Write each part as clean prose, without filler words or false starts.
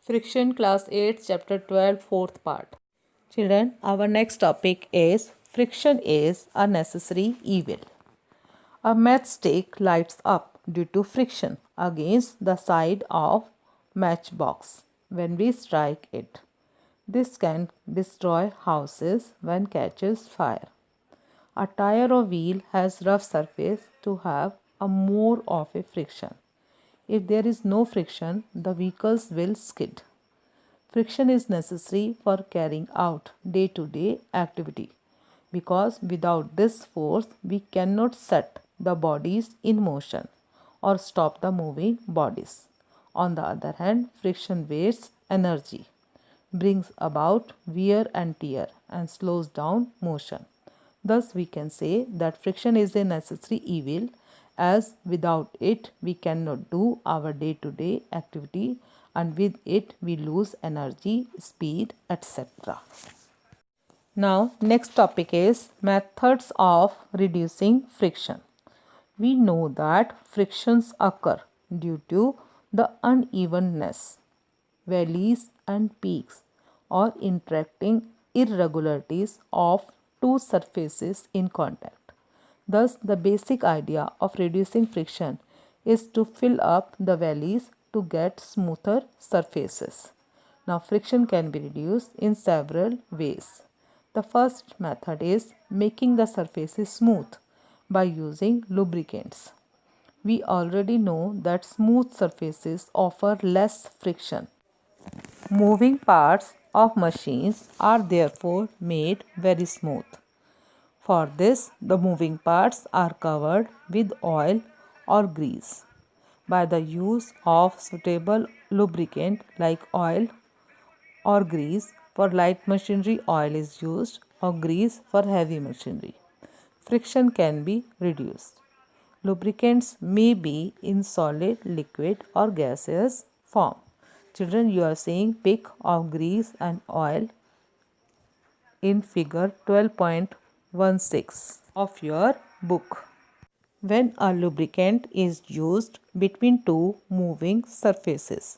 Friction Class 8 Chapter 12 4th Part. Children, our next topic is friction is a necessary evil. A matchstick lights up due to friction against the side of matchbox when we strike it. This can destroy houses when catches fire. A tire or wheel has rough surface to have a more of a friction. If there is no friction, the vehicles will skid. Friction is necessary for carrying out day to day activity because without this force we cannot set the bodies in motion or stop the moving bodies. On the other hand, friction wastes energy, brings about wear and tear, and slows down motion. Thus, we can say that friction is a necessary evil, as without it we cannot do our day to day activity, and with it we lose energy, speed, etc. Now, next topic is methods of reducing friction. We know that frictions occur due to the unevenness, valleys and peaks, or interacting irregularities of two surfaces in contact. Thus, the basic idea of reducing friction is to fill up the valleys to get smoother surfaces. Now, friction can be reduced in several ways. The first method is making the surfaces smooth by using lubricants. We already know that smooth surfaces offer less friction. Moving parts of machines are therefore made very smooth. For this, the moving parts are covered with oil or grease. By the use of suitable lubricant like oil or grease, for light machinery oil is used or grease for heavy machinery. Friction can be reduced. Lubricants may be in solid, liquid or gaseous form. Children, you are seeing pic of grease and oil in figure 12.16 of your book. When a lubricant is used between two moving surfaces,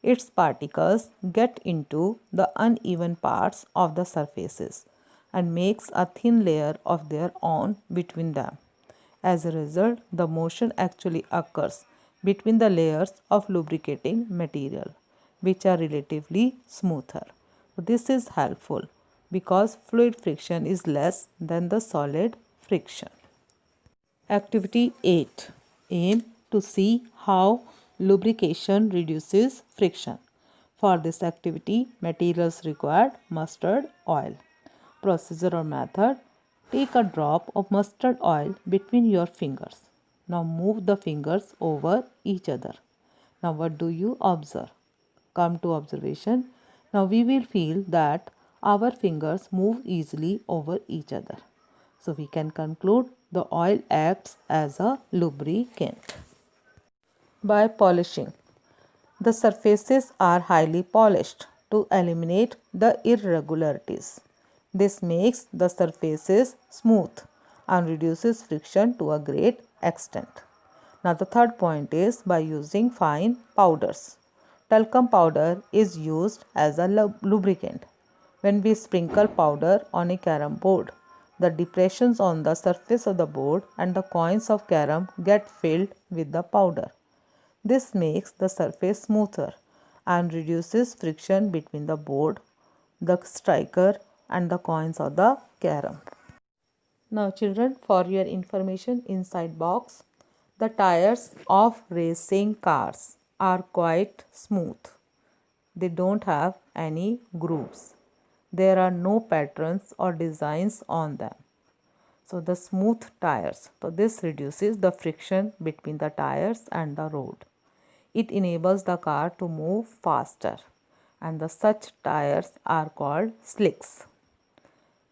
its particles get into the uneven parts of the surfaces and makes a thin layer of their own between them. As a result, the motion actually occurs between the layers of lubricating material, which are relatively smoother. This is helpful because fluid friction is less than the solid friction. Activity 8. Aim to see how lubrication reduces friction. For this activity, materials required: mustard oil. Procedure or method: take a drop of mustard oil between your fingers. Now move the fingers over each other. Now what do you observe? Come to observation. Now we will feel that our fingers move easily over each other. So we can conclude the oil acts as a lubricant. By polishing, the surfaces are highly polished to eliminate the irregularities. This makes the surfaces smooth and reduces friction to a great extent. Now the third point is by using fine powders. Talcum powder is used as a lubricant. When we sprinkle powder on a carom board, the depressions on the surface of the board and the coins of carom get filled with the powder. This makes the surface smoother and reduces friction between the board, the striker, and the coins of the carom. Now children, for your information, inside box, the tires of racing cars are quite smooth. They don't have any grooves. There are no patterns or designs on them. So the smooth tires. So this reduces the friction between the tires and the road. It enables the car to move faster, and the such tires are called slicks.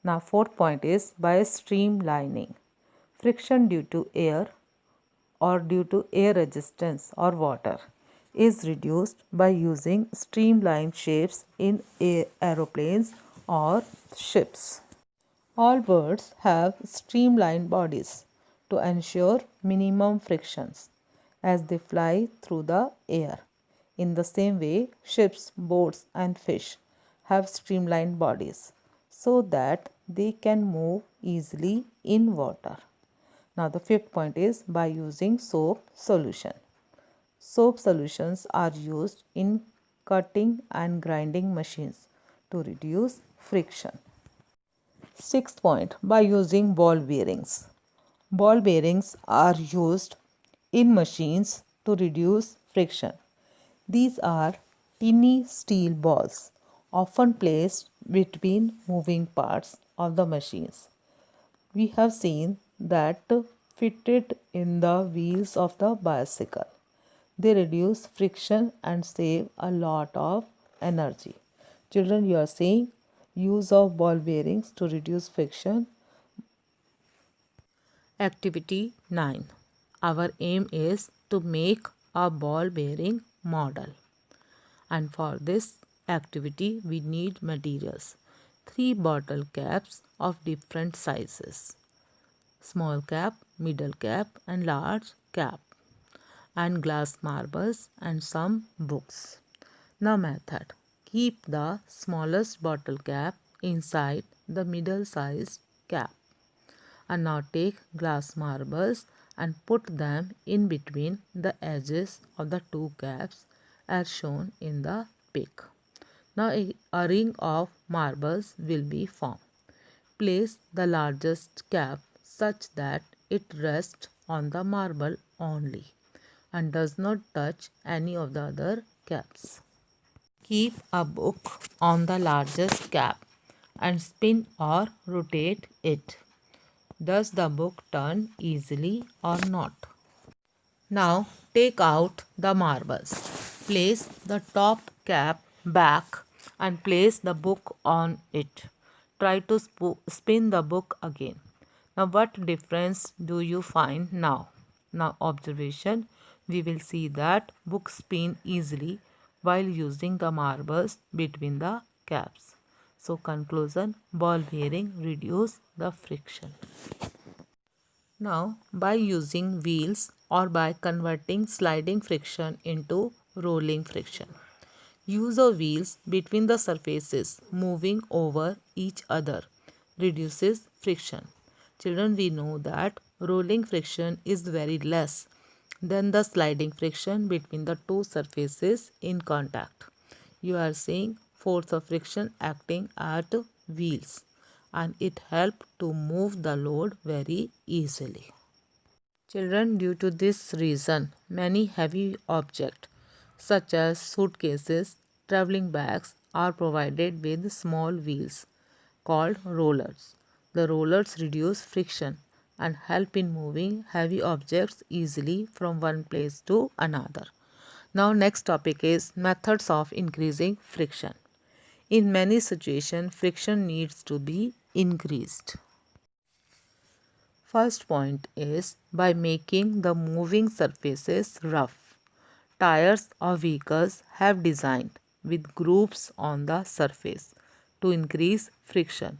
Now fourth point is by streamlining. Friction due to air or due to air resistance or water is reduced by using streamlined shapes in aeroplanes or ships. All birds have streamlined bodies to ensure minimum frictions as they fly through the air. In the same way, ships, boats, and fish have streamlined bodies so that they can move easily in water. Now, the fifth point is by using soap solution. Soap solutions are used in cutting and grinding machines to reduce friction. Sixth point, by using ball bearings. Ball bearings are used in machines to reduce friction. These are tiny steel balls, often placed between moving parts of the machines. We have seen that fitted in the wheels of the bicycle. They reduce friction and save a lot of energy. Children, you are seeing use of ball bearings to reduce friction. Activity 9. Our aim is to make a ball bearing model. And for this activity, we need materials. 3 bottle caps of different sizes. Small cap, middle cap, and large cap. And glass marbles and some books. Now method. Keep the smallest bottle cap inside the middle sized cap. And now take glass marbles and put them in between the edges of the two caps as shown in the pic. Now a ring of marbles will be formed. Place the largest cap such that it rests on the marble only and does not touch any of the other caps. Keep a book on the largest cap and spin or rotate it. Does the book turn easily or not? Now take out the marbles. Place the top cap back and place the book on it. Try to spin the book again. Now what difference do you find now? Now observation, we will see that books spin easily while using the marbles between the caps. So conclusion, ball bearing reduce the friction. Now, by using wheels or by converting sliding friction into rolling friction. Use of wheels between the surfaces moving over each other reduces friction. Children, we know that rolling friction is very less than the sliding friction between the two surfaces in contact. You are seeing force of friction acting at wheels and it helps to move the load very easily. Children, due to this reason, many heavy objects such as suitcases, traveling bags are provided with small wheels called rollers. The rollers reduce friction and help in moving heavy objects easily from one place to another. Now next topic is methods of increasing friction. In many situations, friction needs to be increased. First point is by making the moving surfaces rough. Tires of vehicles have designed with grooves on the surface to increase friction.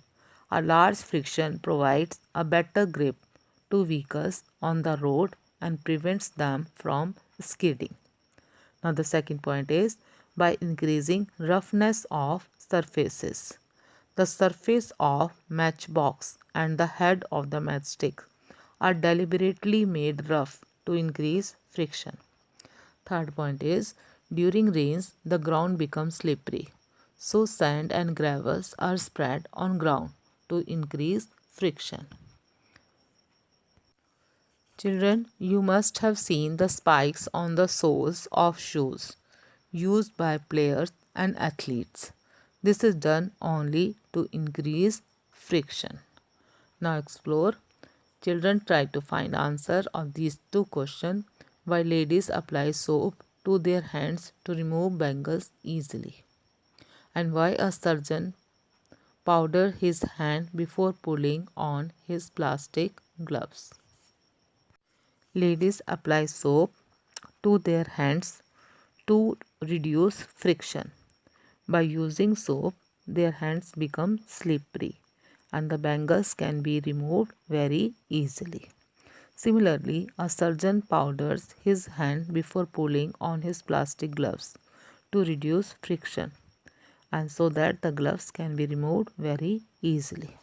A large friction provides a better grip to vehicles on the road and prevents them from skidding. Now the second point is by increasing roughness of surfaces. The surface of matchbox and the head of the matchstick are deliberately made rough to increase friction. Third point is during rains the ground becomes slippery. So sand and gravels are spread on ground to increase friction. Children, you must have seen the spikes on the soles of shoes used by players and athletes. This is done only to increase friction. Now explore. Children, try to find answer of these two questions. Why ladies apply soap to their hands to remove bangles easily? And why a surgeon powder his hand before pulling on his plastic gloves? Ladies apply soap to their hands to reduce friction. By using soap, their hands become slippery and the bangles can be removed very easily. Similarly, a surgeon powders his hand before pulling on his plastic gloves to reduce friction and so that the gloves can be removed very easily.